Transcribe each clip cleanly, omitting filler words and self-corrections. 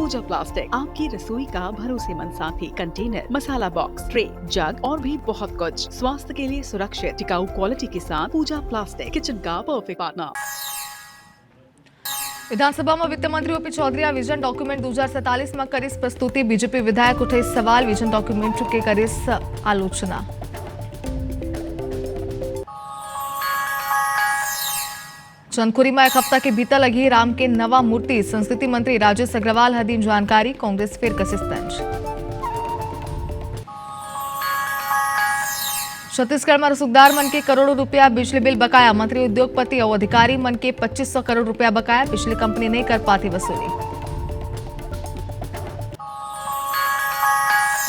पूजा plastic, आपकी रसोई का भरोसेमंद साथी। कंटेनर, मसाला बॉक्स, ट्रे, जग और भी बहुत कुछ। स्वास्थ्य के लिए सुरक्षित टिकाऊ क्वालिटी के साथ पूजा प्लास्टिक, किचन का परफेक्ट पार्टनर। विधानसभाમાં वित्त मंत्री ओपी चौधरी विजन डॉक्यूमेंट 2047 में करीस प्रस्तुति। बीजेपी विधायक उठे सवाल, विजन डॉक्यूमेंट के करीस आलोचना। चंदखुरी में एक हफ्ता के भीतर लगी राम के नवा मूर्ति। संस्कृति मंत्री राजेश अग्रवाल हदीम जानकारी, कांग्रेस फिर कसिस तंज। छत्तीसगढ़ में रसूखदार मन के करोड़ों रुपया बिजली बिल बकाया। मंत्री उद्योगपति और अधिकारी मन के 2500 करोड़ रुपया बकाया। बिजली कंपनी नहीं कर पाती वसूली।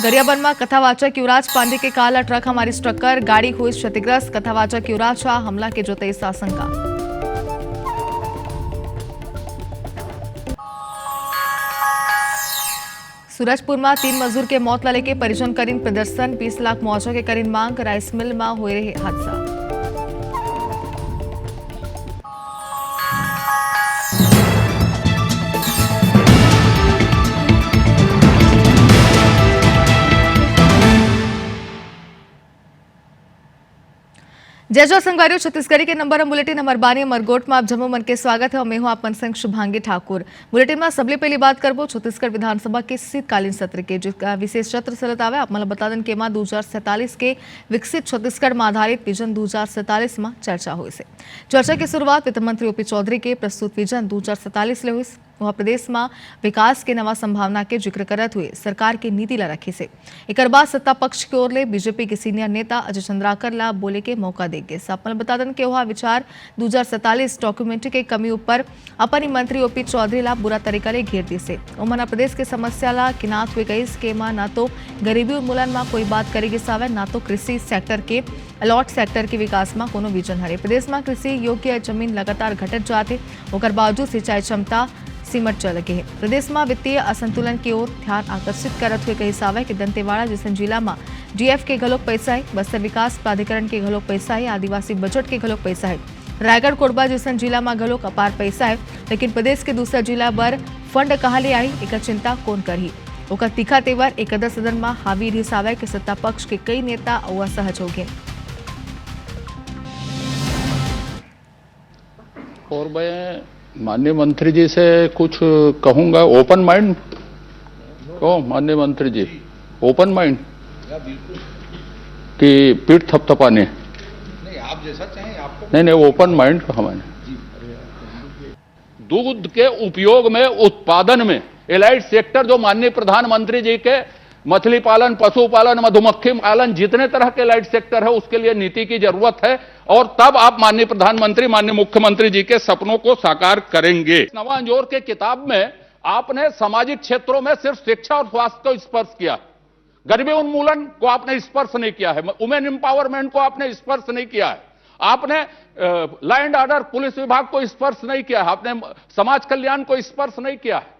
गरियाबंद में कथावाचक युवराज पांडे के काला ट्रक हमारी टक्कर, गाड़ी हुई क्षतिग्रस्त। कथावाचक युवराज शाह हमला के जोते इस आशंका। सूरजपुर में 3 मजदूर के मौत लाले के परिजन करीन प्रदर्शन। 20 लाख मुआवजा के करीन मांग। राइस मिल में हो रहे हादसा। जय जय संगवारियों, छत्तीसगढ़ी के नंबर बुलेटिन नंबर 12 मरगोट में आप जम्मू मन के स्वागत है और मैं हूं आप मनसंग शुभांगी ठाकुर। बुलेटिन में सबले पहली बात करबो छत्तीसगढ़ विधानसभा के शीतकालीन सत्र के, जिसका विशेष सत्र चलत आवे। आप मला बता दें कि 2047 के विकसित छत्तीसगढ़ में आधारित विजन 2047 में चर्चा हुई से। चर्चा की शुरुआत वित्त मंत्री ओपी चौधरी के प्रस्तुत विजन 2047 ले हुई। वह प्रदेश में विकास के नवा संभावना के जिक्र करत हुए सरकार की नीति ला रखी से। एक बाद सत्ता पक्ष की ओर ले बीजेपी के सीनियर नेता अजय चंद्राकर ला बोले के मौका देंगे। सपल बता दें कि वह विचार 2047 डॉक्यूमेंट्री के कमी ऊपर अपनी मंत्री ओपी चौधरी ला बुरा तरीका ले घेर दी से। उमना प्रदेश के समस्या ला किनात हुए गई के ना तो गरीबी उन्मूलन में कोई बात करेगी सावे, ना तो कृषि सेक्टर के अलॉट सेक्टर के विकास में कोनो विजन हरे। प्रदेश में कृषि योग्य जमीन लगातार घटत जाते, ओकर बावजूद सिंचाई क्षमता सिमट चल लगे है। प्रदेश में वित्तीय असंतुलन की ओर ध्यान आकर्षित करत हुए कही सावे कि दंतेवाड़ा जैसे जिला में डीएफ के घलोक पैसा है, बस्तर विकास प्राधिकरण के घलोक पैसा है, आदिवासी बजट के घलोक पैसा है। रायगढ़ कोरबा जैसे जिला में घलोक अपार पैसा है, लेकिन प्रदेश के दूसरा जिला बर फंड कहाँ ले आई, एक चिंता कौन करही। ओकर तीखा तेवर एकदर सदन में हावी रही सावे कि सत्ता पक्ष के कई नेता असहज हो गए। और मैं माननीय मंत्री जी से कुछ कहूंगा। ओपन माइंड क्यों माननीय मंत्री जी, ओपन माइंड कि पीठ थपथपाने? नहीं, आप जैसा चाहें आपको। नहीं, ओपन माइंड हमारे दूध के उपयोग में, उत्पादन में एलाइड सेक्टर जो माननीय प्रधानमंत्री जी के मछली पालन, पशुपालन, मधुमक्खी पालन, जितने तरह के लाइट सेक्टर है उसके लिए नीति की जरूरत है। और तब आप माननीय प्रधानमंत्री, माननीय मुख्यमंत्री जी के सपनों को साकार करेंगे। नवा अंजोर के किताब में आपने सामाजिक क्षेत्रों में सिर्फ शिक्षा और स्वास्थ्य को स्पर्श किया, गरीबी उन्मूलन को आपने स्पर्श नहीं किया है, वुमेन एम्पावरमेंट को आपने स्पर्श नहीं किया है, आपने लॉ एंड ऑर्डर पुलिस विभाग को स्पर्श नहीं किया है, आपने समाज कल्याण को स्पर्श नहीं किया है।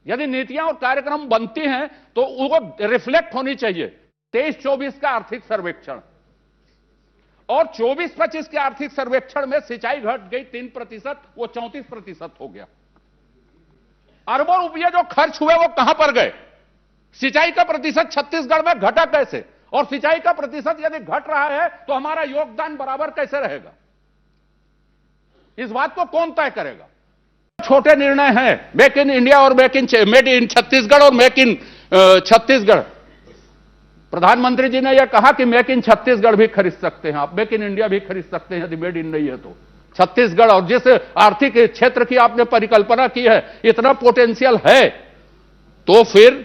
यदि नीतियां और कार्यक्रम बनती हैं तो वो रिफ्लेक्ट होनी चाहिए। 23-24 का आर्थिक सर्वेक्षण और 24-25 के आर्थिक सर्वेक्षण में सिंचाई घट गई 3%, वो 34% हो गया। अरबों रुपये जो खर्च हुए वो कहां पर गए? सिंचाई का प्रतिशत छत्तीसगढ़ में घटा कैसे? और सिंचाई का प्रतिशत यदि घट रहा है तो हमारा योगदान बराबर कैसे रहेगा? इस बात को कौन तय करेगा? छोटे निर्णय हैं, मेक इन इंडिया और मेड इन छत्तीसगढ़ और मेक इन छत्तीसगढ़। प्रधानमंत्री जी ने यह कहा कि मेक इन छत्तीसगढ़ भी खरीद सकते हैं आप, मेक इन इंडिया भी खरीद सकते हैं यदि मेड इन नहीं है तो। छत्तीसगढ़ और जिस आर्थिक क्षेत्र की आपने परिकल्पना की है, इतना पोटेंशियल है, तो फिर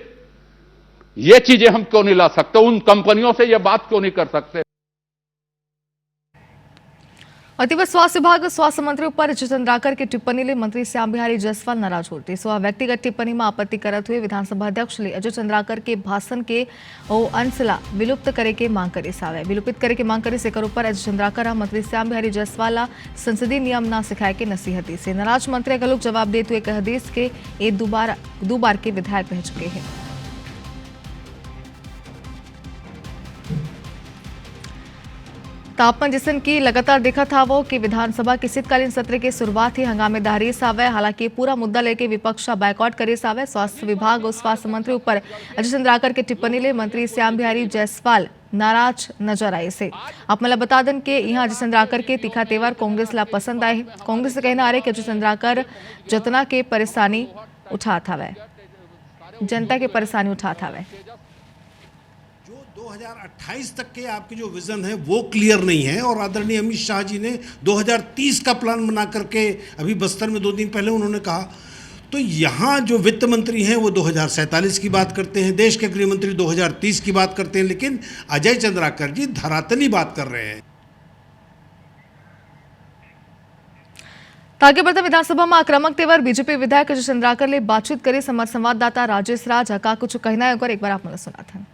ये चीजें हम क्यों नहीं ला सकते? उन कंपनियों से यह बात क्यों नहीं कर सकते? अतिव स्वास्थ्य विभाग स्वास्थ्य मंत्री ऊपर अजय चंद्राकर की टिप्पणी ले मंत्री श्याम बिहारी जायसवाल नाराज होते। सो व्यक्तिगत टिप्पणी में आपत्ति करत हुए विधानसभा अध्यक्ष ले अजय चंद्राकर के भाषण के अंशला विलुप्त करे के मांग करे सावे। विलुपित करे के मांग करे से ऊपर अजय चंद्राकर मंत्री श्याम बिहारी जायसवाल संसदीय नियम न सिखाए के नसीहती से नाराज मंत्री का लोग जवाब देते हुए कह देश के ये दो बार के विधायक रह चुके हैं। तापमान जिसन की लगातार देखा था वो कि विधानसभा के शीतकालीन सत्र की शुरुआत ही हंगामेदारी सावे। हालांकि पूरा मुद्दा लेके विपक्ष बायकॉट करे सावे। स्वास्थ्य विभाग और स्वास्थ्य मंत्री ऊपर अजय चंद्राकर की टिप्पणी ले मंत्री श्याम बिहारी जायसवाल नाराज नजर आए से। आप मला बता दें कि यहाँ अजय चंद्राकर के तीखा तेवर कांग्रेस ला पसंद आए। कांग्रेस से कहना आ रहे कि अजय चंद्राकर जतना के परेशानी उठाता है, जनता की परेशानी उठाता है। 2028 तक के आपके जो विजन है वो क्लियर नहीं है और आदरणीय अमित शाह जी ने 2030 का प्लान बना करके अभी बस्तर में 2 दिन पहले उन्होंने कहा। तो यहाँ जो वित्त मंत्री हैं वो 2047 की बात करते हैं, देश के गृह मंत्री 2030 की बात करते हैं, लेकिन अजय चंद्राकर जी धरातली बात कर रहे हैं। आगे बढ़ते विधानसभा में आक्रामक तेवर बीजेपी विधायक अजय चंद्राकर ले बातचीत करी। हमारे संवाददाता राजेश राज का कुछ कहना है एक बार आप मैं सुना था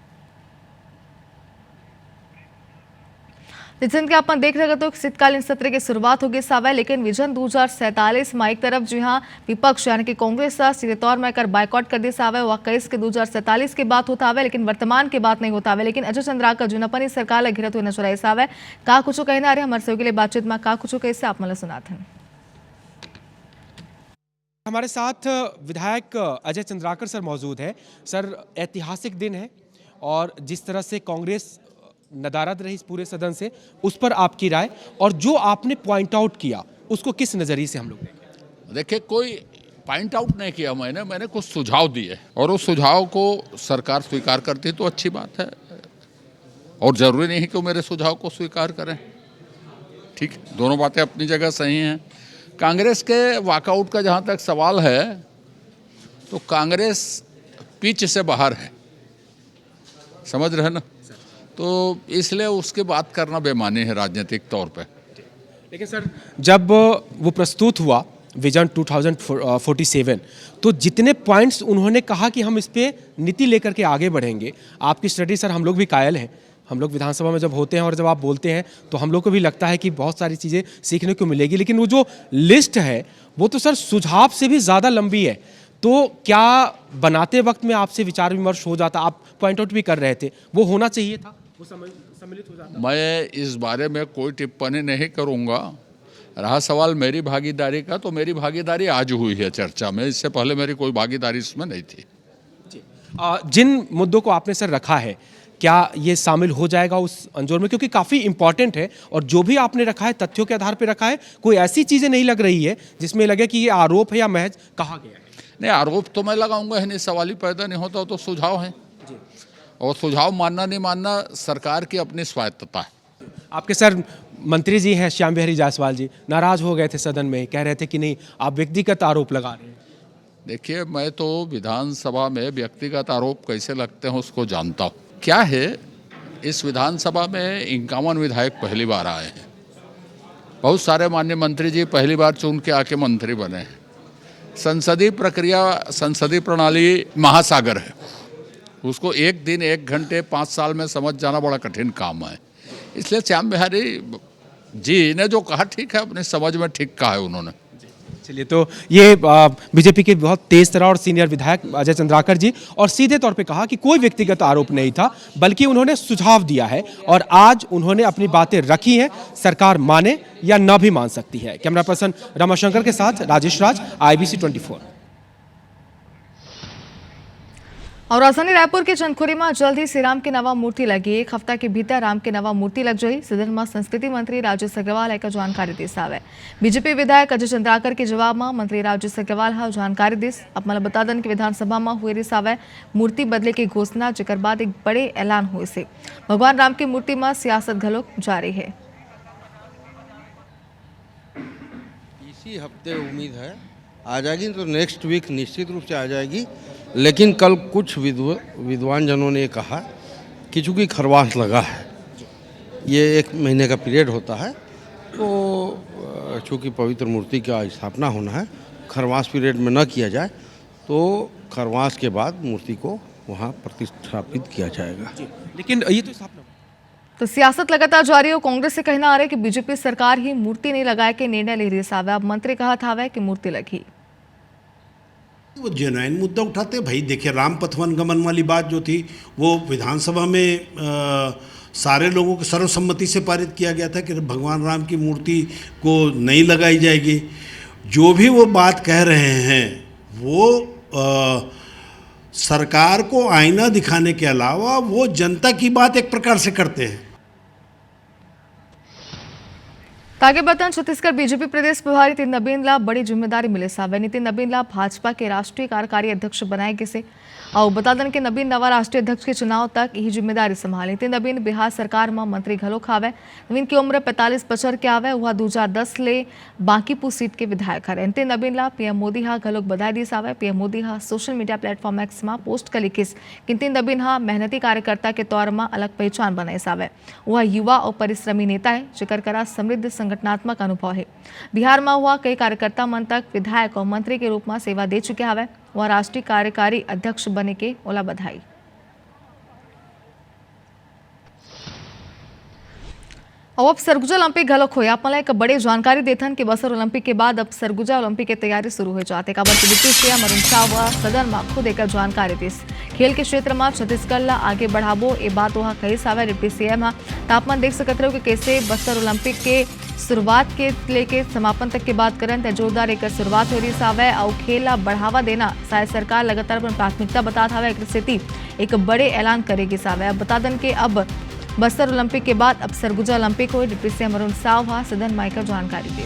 जिसन के आप देख रहे तो शीतकालीन सत्र की शुरुआत होगी सावे। लेकिन विजन 2047 में एक तरफ जी हाँ विपक्ष यानी कि कांग्रेस सीधे तौर में कर बायकॉट कर दी सावे। वह 21 के 2047 की बात होता है लेकिन वर्तमान की बात नहीं होता है। लेकिन अजय चंद्राकर जो अपनी सरकार ला घिरत हुए नजर आई सावे। का कुछ कहना रहे हमारे सहयोगी बातचीत में का कुछ कैसे आप मतलब सुना था। हमारे साथ विधायक अजय चंद्राकर सर मौजूद है। सर, ऐतिहासिक दिन है और जिस तरह से कांग्रेस नदारद रही इस पूरे सदन से, उस पर आपकी राय और जो आपने पॉइंट आउट किया उसको किस नजरिए से हम लोग देखें? देखिए, कोई पॉइंट आउट नहीं किया मैंने कुछ सुझाव दिए और उस सुझाव को सरकार स्वीकार करती तो अच्छी बात है और जरूरी नहीं कि वो मेरे सुझाव को स्वीकार करें। ठीक, दोनों बातें अपनी जगह सही हैं। कांग्रेस के वॉकआउट का जहाँ तक सवाल है तो कांग्रेस पिच से बाहर है, समझ रहे ना, तो इसलिए उसकी बात करना बेमानी है राजनीतिक तौर पे। लेकिन सर, जब वो प्रस्तुत हुआ विजन 2047 तो जितने पॉइंट्स उन्होंने कहा कि हम इस पे नीति लेकर के आगे बढ़ेंगे, आपकी स्टडी सर हम लोग भी कायल हैं। हम लोग विधानसभा में जब होते हैं और जब आप बोलते हैं तो हम लोग को भी लगता है कि बहुत सारी चीज़ें सीखने को मिलेगी। लेकिन वो जो लिस्ट है वो तो सर सुझाव से भी ज़्यादा लंबी है। तो क्या बनाते वक्त में आपसे विचार विमर्श हो जाता? आप पॉइंट आउट भी कर रहे थे, वो होना चाहिए था, वो सम्मिलित हो जाता। मैं इस बारे में कोई टिप्पणी नहीं करूंगा। रहा सवाल मेरी भागीदारी का, तो मेरी भागीदारी आज हुई है चर्चा में, इससे पहले मेरी कोई भागीदारी इसमें नहीं थी। जिन मुद्दों को आपने सर रखा है, क्या ये शामिल हो जाएगा उस अंजोर में? क्योंकि काफ़ी इंपॉर्टेंट है और जो भी आपने रखा है तथ्यों के आधार पर रखा है, कोई ऐसी चीज़ें नहीं लग रही है जिसमें लगे कि ये आरोप है या महज कहा गया है। नहीं, आरोप तो मैं लगाऊंगा ही नहीं, सवाल ही पैदा नहीं होता, तो सुझाव हैं और सुझाव मानना नहीं मानना सरकार की अपनी स्वायत्तता है। आपके सर मंत्री जी हैं श्याम बिहारी जायसवाल जी, नाराज हो गए थे सदन में, कह रहे थे कि नहीं आप व्यक्तिगत आरोप लगा रहे हैं। देखिए, मैं तो विधानसभा में व्यक्तिगत आरोप कैसे लगते हैं उसको जानता हूँ। क्या है, इस विधानसभा में 51 विधायक पहली बार आए हैं। बहुत सारे माननीय मंत्री जी पहली बार चुन के आके मंत्री बने हैं। संसदीय प्रक्रिया, संसदीय प्रणाली महासागर है, उसको 1 दिन 1 घंटे 5 साल में समझ जाना बड़ा कठिन काम है। इसलिए श्याम बिहारी जी ने जो कहा ठीक है, अपनी समझ में ठीक कहा है उन्होंने। चलिए, तो ये बीजेपी के बहुत तेज तर्रार और सीनियर विधायक अजय चंद्राकर जी, और सीधे तौर पे कहा कि कोई व्यक्तिगत आरोप नहीं था बल्कि उन्होंने सुझाव दिया है और आज उन्होंने अपनी बातें रखी हैं। सरकार माने या न भी मान सकती है। कैमरा पर्सन रमाशंकर के साथ राजेश राज, IBC 24। और राजधानी रायपुर के चंदखुरी में जल्द ही श्री राम की नवा मूर्ति लगी। 1 हफ्ता के भीतर राम की नवा मूर्ति लग जाई। सदन में संस्कृति मंत्री राजेश अग्रवाल एक जानकारी दी सावे। बीजेपी विधायक अजय चंद्राकर के जवाब में मंत्री राजेश अग्रवाल हा जानकारी दीस। अब मतलब बता दें कि विधानसभा में हुई सावे मूर्ति बदले की घोषणा, जेकर बाद एक बड़े ऐलान हुए से भगवान राम की मूर्ति में सियासत घलोक जारी है। इसी हफ्ते उम्मीद है आ जाएगी, तो नेक्स्ट वीक निश्चित रूप से आ जाएगी। लेकिन कल कुछ विद्वान जनों ने कहा कि चूँकि खरवास लगा है, ये 1 महीने का पीरियड होता है, तो चूँकि पवित्र मूर्ति का स्थापना होना है, खरवास पीरियड में न किया जाए तो खरवास के बाद मूर्ति को वहाँ प्रतिष्ठापित किया जाएगा। लेकिन ये तो सियासत लगातार जारी हो। कांग्रेस से कहना आ रहा है कि बीजेपी सरकार ही मूर्ति नहीं लगाए के निर्णय ले रही सावे। अब मंत्री कहा था कि मूर्ति लगी, वो जेन्युइन मुद्दा उठाते भाई। देखिए, राम पथ वनगमन वाली बात जो थी वो विधानसभा में सारे लोगों को सर्वसम्मति से पारित किया गया था कि भगवान राम की मूर्ति को नहीं लगाई जाएगी। जो भी वो बात कह रहे हैं वो सरकार को आईना दिखाने के अलावा वो जनता की बात एक प्रकार से करते हैं। तागे बतन छत्तीसगढ़ बीजेपी प्रदेश प्रभारी नितिन नबीन ला बड़ी जिम्मेदारी मिले साहब। नितिन नबीन ला भाजपा के राष्ट्रीय कार्यकारी अध्यक्ष बनाए गए से और बता दें कि नबीन नवा राष्ट्रीय अध्यक्ष के चुनाव तक यही जिम्मेदारी संभाली। नितिन नबीन बिहार सरकार में मंत्री घलो खावे। नबीन की उम्र 45 बछर के आवे। वह 2010 ले बांकीपुर सीट के विधायक हरे। नितिन नबीन ला पीएम मोदी हा घलोक बधाई दी सावे। पीएम मोदी हा सोशल मीडिया प्लेटफॉर्म एक्स में पोस्ट कर लिखिस कि नितिन नबीन हा मेहनती कार्यकर्ता के तौर में अलग पहचान बनाए सावे। वह युवा और परिश्रमी नेता है जिकर करा समृद्ध संगठनात्मक अनुभव है। बिहार में हुआ कई कार्यकर्ता मन तक विधायक और मंत्री के रूप में सेवा दे चुके हवे। वह राष्ट्रीय कार्यकारी अध्यक्ष बने के ओला बधाई। अब सरगुजा ओलंपिक घलोक होया। अपना एक बड़ी जानकारी देथन कि बस्तर ओलंपिक के बाद अब सरगुजा ओलंपिक की तैयारी शुरू हो जाते। काबर की डिप्टी सीएम अरुण साव सदन में खुद एक जानकारी दिस। खेल के क्षेत्र में छत्तीसगढ़ ला आगे बढ़ाबो ए बात वहाँ कही सावे डिप्टी सीएम हा। तापमान देख सकते हो कि कैसे बस्तर ओलंपिक के शुरुआत के लेके समापन तक की बात करें तो जोरदार एक शुरुआत हो रही सावे और खेल ला बढ़ावा देना शायद सरकार लगातार अपन प्राथमिकता बता था। एक स्थिति एक बड़े ऐलान करेगी सावे। अब बता दें कि अब बस्तर ओलंपिक के बाद अब सरगुजा ओलंपिक हो। डिप्टी सीएम अरुण साव हा सदन में आकर जानकारी दी।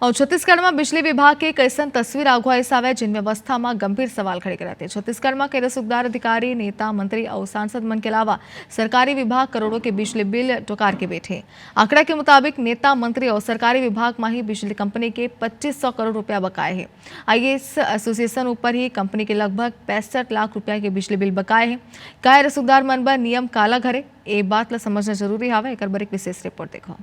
और छत्तीसगढ़ में बिजली विभाग के कैसन तस्वीर आगुआ आवे जिन व्यवस्था में गंभीर सवाल खड़े कराते। छत्तीसगढ़ में कई रसूखदार अधिकारी नेता मंत्री और सांसद मन के अलावा सरकारी विभाग करोड़ों के बिजली बिल टोकार के बैठे। आंकड़ा के मुताबिक नेता मंत्री और सरकारी विभाग में ही बिजली कंपनी के 2500 करोड़ रुपया बकाए हैं। आईएएस एसोसिएशन ऊपर ही कंपनी के लगभग 65 लाख रुपया के बिजली बिल बकाए हैं। काय रसूखदार मन बर नियम काला घरे ए बात ला समझना जरूरी है। एक बार एक विशेष रिपोर्ट देखो।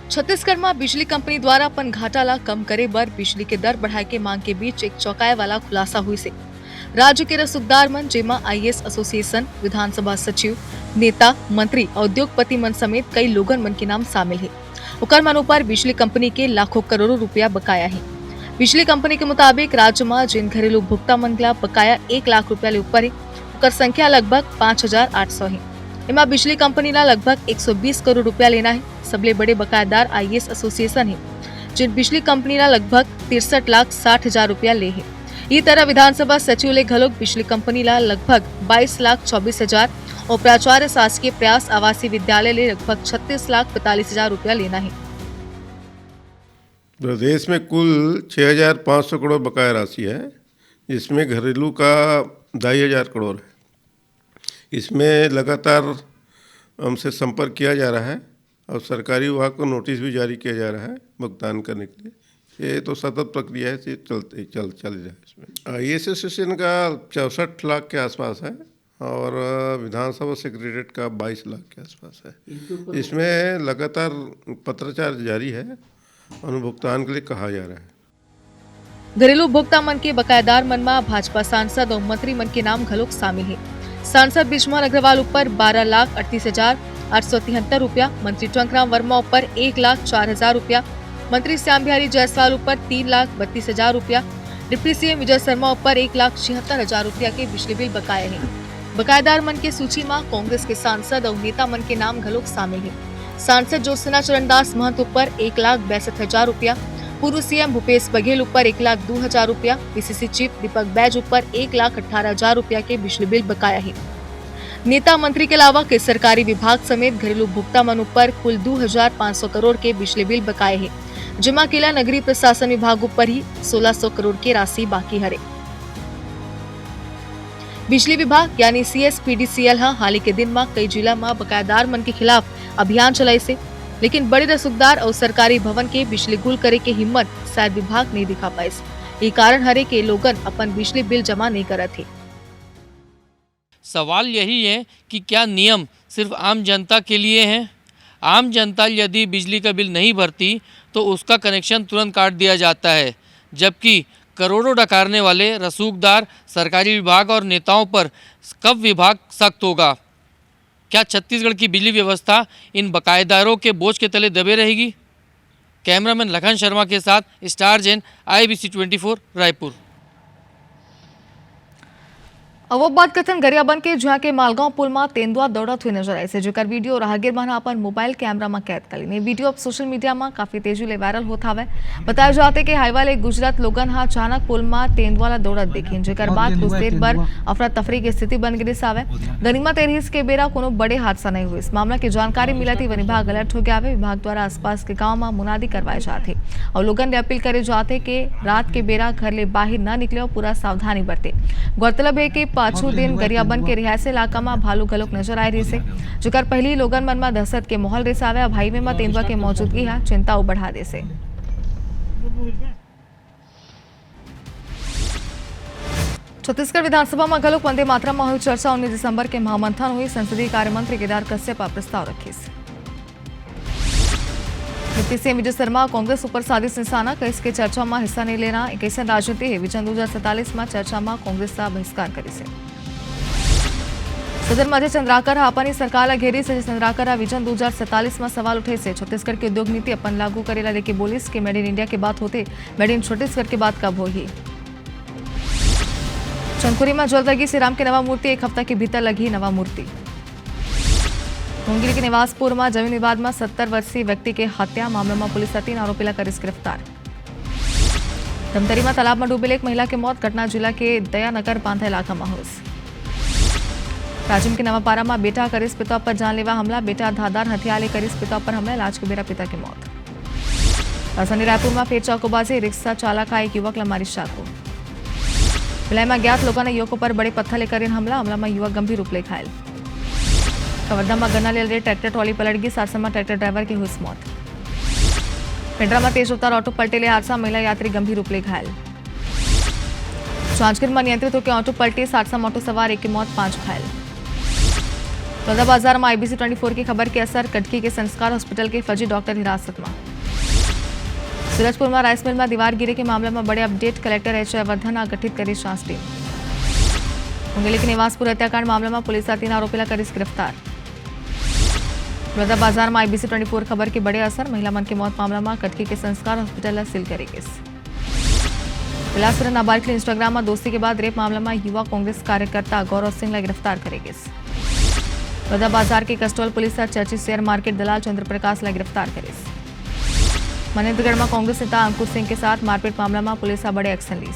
छत्तीसगढ़ में बिजली कंपनी द्वारा अपन घाटा ला कम करे बर बिजली के दर बढ़ाए के मांग के बीच एक चौंकाए वाला खुलासा हुई से राज्य के रसूखदार मन जेमा आईएएस एसोसिएशन, विधानसभा सचिव, नेता, मंत्री, उद्योगपति मन समेत कई लोगन मन के नाम शामिल है। ओकर मन ऊपर बिजली कंपनी के लाखों करोड़ों रुपया बकाया है। बिजली कंपनी के मुताबिक राज्य में जिन घरेलू उपभोक्ता मन ला बकाया 1 लाख रुपया ले ऊपर है ओकर संख्या लगभग 5800 है। इमा बिजली कंपनी ला लगभग 120 करोड़ रुपया लेना है। सबले बड़े बकायेदार आईएएस एसोसिएशन है जिन बिजली कंपनी ला लगभग 63,60,000 रुपया ले है। ये तरह विधानसभा सचिव ले घलोक बिजली कंपनी ला लगभग 22,24,000 और प्राचार्य शासकीय प्रयास आवासीय विद्यालय ले लगभग 36,45,000 रुपया लेना है। प्रदेश में कुल 6,500 करोड़ बकाया राशि है, जिसमें घरेलू का 2,500 करोड़ है। इसमें लगातार हमसे संपर्क किया जा रहा है और सरकारी विभाग को नोटिस भी जारी किया जा रहा है भुगतान करने के लिए। ये तो सतत प्रक्रिया है, ये चल रहा है। इसमें आईएएस एसोसिएशन का 64 लाख के आसपास है और विधानसभा सेक्रेटरीट का 22 लाख के आसपास है। इसमें लगातार पत्राचार जारी है और भुगतान के लिए कहा जा रहा है। घरेलू उपभोक्ता मन के बकायेदार मन में भाजपा सांसद और मंत्री मन के नाम घलोक शामिल है। सांसद बिजमोहन अग्रवाल ऊपर 12,38,873 रुपया, मंत्री टंकराम वर्मा ऊपर 1,04,000 रुपया, मंत्री श्याम बिहारी जायसवाल ऊपर 3,32,000 रुपया, डिप्टी सीएम विजय शर्मा ऊपर 1,76,000 रुपया के बिजली बिल बकाये हैं। बकायेदार मन के सूची में कांग्रेस के सांसद और नेता मन के नाम घलोक शामिल है। सांसद ज्योत्सना चरणदास महंत ऊपर 1,62,000 रुपया, पूर्व सीएम भूपेश बघेल ऊपर 1,02,000 रुपया, पीसीसी चीफ दीपक बैज ऊपर 1,18,000 रुपया के बिजली बिल बकाया है। नेता मंत्री के अलावा कई सरकारी विभाग समेत घरेलू उपभोक्ता मन ऊपर कुल 2,500 करोड़ के बिजली बिल बकाये है। जमा किला नगरीय प्रशासन विभाग ऊपर ही 1,600 करोड़ की राशि बाकी हरे। बिजली विभाग यानी CSPDCL हाल के दिन में कई जिला में बकायेदार मन के खिलाफ अभियान चलाई से, लेकिन बड़े रसूखदार और सरकारी भवन के बिजली गुल करे के हिम्मत शायद विभाग नहीं दिखा पाए। ये कारण हरे के लोगन अपन बिजली बिल जमा नहीं करत थे। सवाल यही है कि क्या नियम सिर्फ आम जनता के लिए हैं? आम जनता यदि बिजली का बिल नहीं भरती तो उसका कनेक्शन तुरंत काट दिया जाता है, जबकि करोड़ों डकारने वाले रसूखदार, सरकारी विभाग और नेताओं पर कब विभाग सख्त होगा? क्या छत्तीसगढ़ की बिजली व्यवस्था इन बकायेदारों के बोझ के तले दबे रहेगी? कैमरामैन लखन शर्मा के साथ स्टार जैन, IBC 24 रायपुर। આવો બાદ કથન गरियाबंद के જ્યાં કે માલગાંવ પુલમાં તેંદુઆ દોડત हुई नजर आई છે જેकर वीडियो राहगीरमाना अपन मोबाइल कैमरा में कैद करी ने वीडियो अब सोशल मीडिया में काफी तेजी ले वायरल होता है। बताया जाते कि हाईवे गुजरात लोगन हाँ अचानक पुल में तेंदुआ दौड़त देखी जेकर बाद कुछ देर पर अफरा तफरी की स्थिति बन गई सावे। गनीमत ए रही के बेरा कोनो बड़े हादसा नहीं हुई। इस मामला की जानकारी मिला थी वन विभाग अलर्ट हो गया है। विभाग द्वारा आसपास के गाँव में मुनादी करवाए जाते और लोगन ने अपील करे जाते कि रात के बेरा घर ले बाहर न निकले और पूरा सावधानी बरते। गौरतलब है कि पांचों दिन गरियाबंद के रिहायशी इलाका में भालू गलोक नजर आ रही है जेकर पहली लोगन मन में दहशत के माहौल रिसावे। अब हाईवे में तेंदुआ के मौजूदगी है चिंता बढ़ा दे से। छत्तीसगढ़ विधानसभा में गलोक वंदे मातरम में हुई चर्चा। 19 दिसंबर के महामंथन हुई। संसदीय कार्य मंत्री केदार कश्यप प्रस्ताव रखी। डिप्टी सीएम विजय शर्मा कांग्रेस ऊपर साजिश निशाना केस के चर्चा में हिस्सा नहीं लेना कैसे राजनीति है। विजन 2047 में चर्चा में कांग्रेस का बहिष्कार करी से। सदन में चंद्राकर अपनी सरकार घेरी से चंद्राकर विजन 2047 में सवाल उठे से। छत्तीसगढ़ की उद्योग नीति अपन लागू करेला लेके बोलिस कि मेड इन इंडिया की बात होते मेड इन छत्तीसगढ़ की बात कब होगी। चंदखुरी में जल्द लगी श्री राम की नवा मूर्ति। एक हफ्ता के भीतर लगी नवा मूर्ति। मुंगेली के निवासपुर में जमीन विवाद में 70 वर्षीय व्यक्ति के हत्या मामले में पुलिस 3 आरोपी करीस गिरफ्तार। धमतरी में तालाब में डूबेल एक महिला की मौत। घटना जिला के दयानगर बांधा इलाका में हुई। राजिम के नवापारा में बेटा करीस पिता पर जानलेवा हमला। बेटा धारदार हथियार ले करीस पिता पर हमला। इलाज के बेरा पिता की मौत। राजधानी रायपुर में फिर चाकूबाजी। रिक्शा चालक का एक युवक मारी चाकू। भिलाई में ज्ञात लोगों ने युवकों पर बड़े पत्थर लेकर हमला में युवक गंभीर रूप ले घायल। कवर्धा में गन्ना ले रहे ट्रैक्टर ट्रॉली पलट गई। सारसा में ट्रैक्टर ड्राइवर की हुई मौत। पेंड्रा में तेज रफ्तार ऑटो पलटेले हादसा। महिला यात्री गंभीर रूप ले घायल। जांजगीर में नियंत्रित होकर ऑटो पलटे। सारसा में ऑटो सवार 1 की मौत 5 घायल। बाजार में IBC 24 की खबर के असर। कटकी के संस्कार हॉस्पिटल के फर्जी डॉक्टर हिरासत में। सूरजपुर में राइस मिल में दीवार गिरे के मामले में बड़े अपडेट। कलेक्टर HY वर्धन गठित करी जांच टीम। मुंगेली के निवासपुर हत्याकांड मामले में पुलिस 3 आरोपी करीस गिरफ्तार। बाजार में IBC 24 खबर के बड़े असर। महिला मन की मौत मामला में कटकी के संस्कार हॉस्पिटल सील करेगी। बिलासपुर नाबालिग इंस्टाग्राम में दोस्ती के बाद रेप मामले में युवा कांग्रेस कार्यकर्ता गौरव सिंह गिरफ्तार करेगी। बाजार की कस्टोल पुलिस चर्चित शेयर मार्केट दलाल चंद्रप्रकाश गिरफ्तार करी। मनेन्द्रगढ़ में कांग्रेस नेता अंकुश सिंह के साथ मारपीट मामला में पुलिस बड़े एक्शन ली।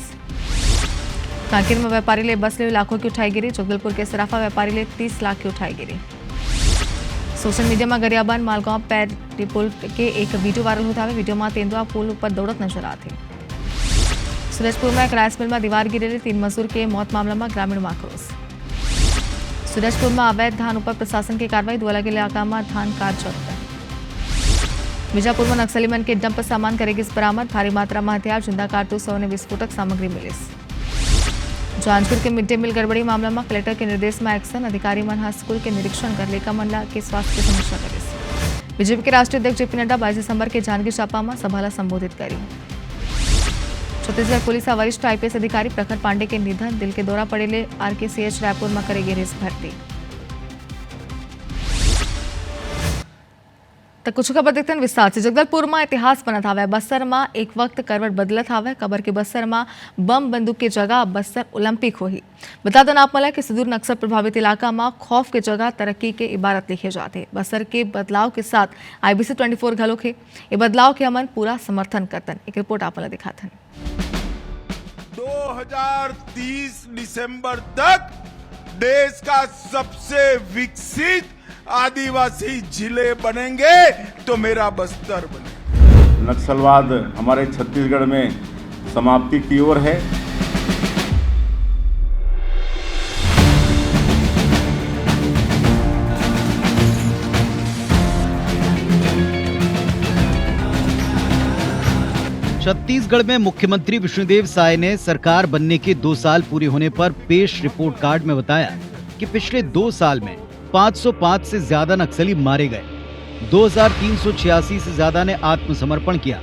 कांकेर में व्यापारी ले बस ले लाखों की उठाई गिरी। जगदलपुर के सराफा व्यापारी ले 30 लाख की उठाई गिरी। सोशल मीडिया में गरियाबंद मालगांव पैर पुल के एक वीडियो वायरल होता है। वीडियो में तेंदुआ पुल ऊपर दौड़त नजर आते। सूरजपुर में एक राइस मिल में दीवार गिरेली 3 मजदूर के मौत मामला में ग्रामीण में आक्रोश। सूरजपुर में अवैध धान ऊपर प्रशासन की कार्रवाई। दो अलग इलाका में धान कार जब्त। बीजापुर में नक्सली मन के डंप सामान करेगी बरामद। भारी मात्रा में हथियार जिंदा कारतूस और विस्फोटक सामग्री मिली। जांजगीर के मिड डे मील गड़बड़ी मामला में कलेक्टर के निर्देश में एक्शन। अधिकारी मन स्कूल के निरीक्षण कर लेखा मंडला के स्वास्थ्य की समीक्षा करी। बीजेपी के राष्ट्रीय अध्यक्ष JP नड्डा 22 दिसंबर के जांजगीर चांपा में सभा संबोधित करी। छत्तीसगढ़ पुलिस वरिष्ठ IPS अधिकारी प्रखर पांडे के निधन। दिल के दौरा पड़ेले RKCH रायपुर में करेगी रेस भर्ती। तो कुछ खबर देखते हैं विस्तार से। जगदलपुर में इतिहास बनत हावे। बस्तर में एक वक्त करवट बदलत हावे। खबर के बस्तर में बम बंदूक की जगह बस्तर ओलंपिक होही। बता दो आप मला कि सुदूर नक्सल प्रभावित इलाका में खौफ की जगह तरक्की के इबारत लिखे जाते। बस्तर के बदलाव के साथ IBC 24 घलोक है। ये बदलाव के हमन पूरा समर्थन करतन। एक रिपोर्ट आप मला दिखातन। 2030 दिसंबर तक देश का सबसे विकसित आदिवासी जिले बनेंगे तो मेरा बस्तर बनेगा। नक्सलवाद हमारे छत्तीसगढ़ में समाप्ति की ओर है। छत्तीसगढ़ में मुख्यमंत्री विष्णुदेव साय ने सरकार बनने के 2 साल पूरे होने पर पेश रिपोर्ट कार्ड में बताया कि पिछले 2 साल में 505 से ज्यादा नक्सली मारे गए। 2386 से ज्यादा ने आत्मसमर्पण किया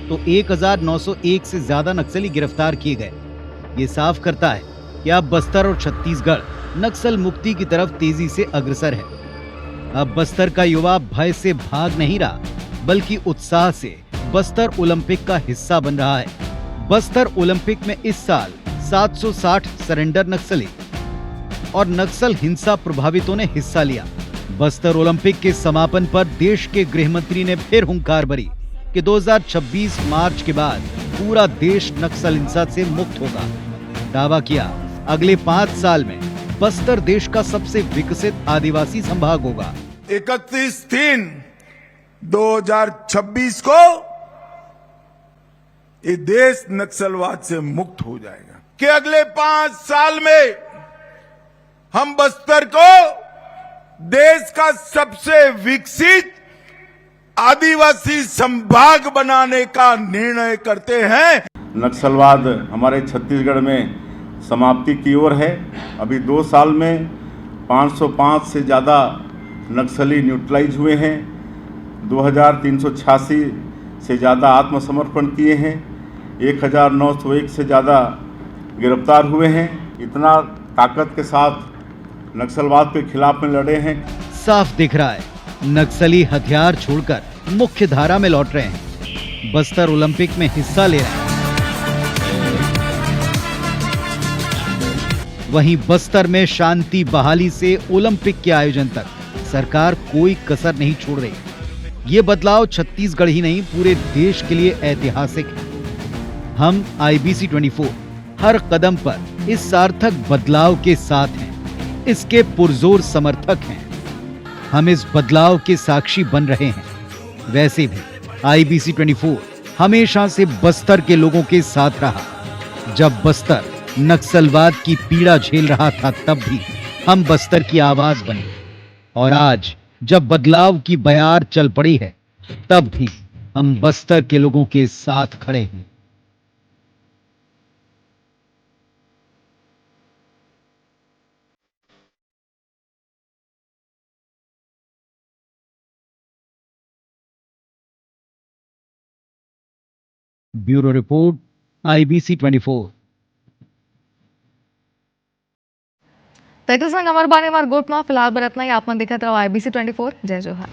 तो 1901 से ज्यादा नक्सली गिरफ्तार किए गए। ये साफ करता है कि अब बस्तर और छत्तीसगढ़ नक्सल मुक्ति की तरफ तेजी से अग्रसर है। अब बस्तर का युवा भय से भाग नहीं रहा, बल्कि उत्साह से बस्तर ओलंपिक का हिस्सा बन रहा है। बस्तर ओलंपिक में इस साल 760 सरेंडर नक्सली और नक्सल हिंसा प्रभावितों ने हिस्सा लिया। बस्तर ओलंपिक के समापन पर देश के गृह मंत्री ने फिर हुंकार भरी कि 2026 मार्च के बाद पूरा देश नक्सल हिंसा से मुक्त होगा। दावा किया अगले 5 साल में बस्तर देश का सबसे विकसित आदिवासी संभाग होगा। 31/3/2026 को ये देश नक्सलवाद से मुक्त हो जाएगा कि अगले 5 साल में हम बस्तर को देश का सबसे विकसित आदिवासी संभाग बनाने का निर्णय करते हैं। नक्सलवाद हमारे छत्तीसगढ़ में समाप्ति की ओर है। अभी 2 साल में 505 से ज़्यादा नक्सली न्यूट्रलाइज हुए हैं। 2386 से ज़्यादा आत्मसमर्पण किए हैं। 1901 से ज़्यादा गिरफ्तार हुए हैं। इतना ताकत के साथ नक्सलवाद के खिलाफ में लड़े हैं। साफ दिख रहा है नक्सली हथियार छोड़कर मुख्य धारा में लौट रहे हैं, बस्तर ओलंपिक में हिस्सा ले रहे हैं। वहीं बस्तर में शांति बहाली से ओलंपिक के आयोजन तक सरकार कोई कसर नहीं छोड़ रही। ये बदलाव छत्तीसगढ़ ही नहीं पूरे देश के लिए ऐतिहासिक है। हम IBC 24 हर कदम पर इस सार्थक बदलाव के साथ हैं, इसके पुरजोर समर्थक हैं। हम इस बदलाव के साक्षी बन रहे हैं। वैसे भी IBC 24 हमेशा से बस्तर के लोगों के साथ रहा। जब बस्तर नक्सलवाद की पीड़ा झेल रहा था तब भी हम बस्तर की आवाज बने, और आज जब बदलाव की बयार चल पड़ी है तब भी हम बस्तर के लोगों के साथ खड़े हैं। Bureau report IBC 24। तो संग अमर बाने गोट में फिलहाल बरतना ही आप देखते रहो IBC 24। जय जोहार।